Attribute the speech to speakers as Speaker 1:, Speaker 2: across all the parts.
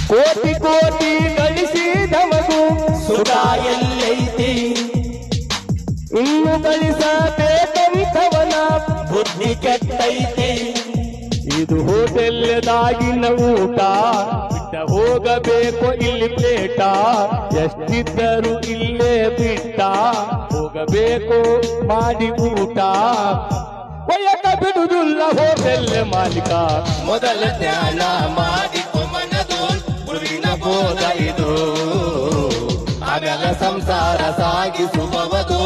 Speaker 1: ಕೋಟಿ ಕೋಟಿ ಗಳಿಸಿದವಗೂ ಸುಖ ಎಲ್ಲೈತಿ, ಇನ್ನು ಗಳಿಸಬೇಕಂತವನ ಬುದ್ಧಿ ಕೆಟ್ಟೈತಿ. ಇದು ಹೋಟೆಲ್ದಾಗಿನ ಊಟ, ಬಿಟ್ಟ ಹೋಗಬೇಕು ಇಲ್ಲಿ ಪ್ಲೇಟ, ಎಷ್ಟಿದ್ದರೂ ಇಲ್ಲೇ ಬಿಟ್ಟ ಹೋಗಬೇಕು ಮಾಡಿ ಊಟ. ಒಯ್ಯಕ ಬಿಡುವುದಿಲ್ಲ ಹೋಟೆಲ್ ಮಾಲೀಕ, ಮೊದಲ ಧ್ಯಾನ ಮಾಡಿಕೊ ಮನದು ಗುರುವಿನ ಬೋಧ ಇದು. ಆಮೇಲೆ ಸಂಸಾರ ಸಾಗಿಸುವವದು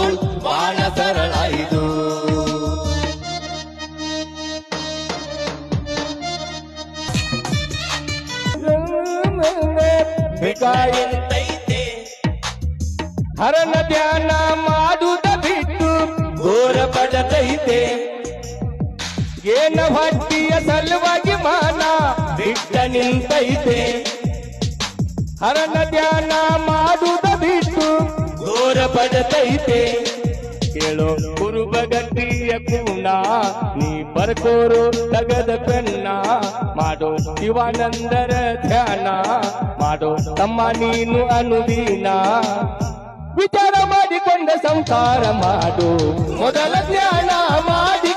Speaker 1: ಬಾಳ ಸರಳ ಇದು. ಹರನ ಧ್ಯಾನ ಮಾಡುದ ಬಿಟ್ಟು ಘೋರ ಪಡತೈತೆ, ಏನ ಹೊಟ್ಟಿಯ ಸಲುವಾಗಿ ಮಾನ ಬಿಟ್ಟ ನಿಂತೈತೆ. ಹರನ ಧ್ಯಾನ ಮಾಡುದ ಬಿಟ್ಟು ಘೋರ ಪಡತೈತೆ. ಕೇಳೋ ಕುರುಬಗಟ್ಟಿಯ ಕೂಣ, ನೀ ಬರ್ಕೋರು ತಗದ ಪೆನ್ನ, ಮಾಡೋ ಶಿವಾನಂದರ ಧ್ಯಾನ, ಮಾಡೋ ತಮ್ಮ ನೀನು ಅನುದೀನ. ವಿಚಾರ ಮಾಡಿಕೊಂಡ ಸಂಸಾರ ಮಾಡು, ಮೊದಲ ಧ್ಯಾನ ಮಾಡಿ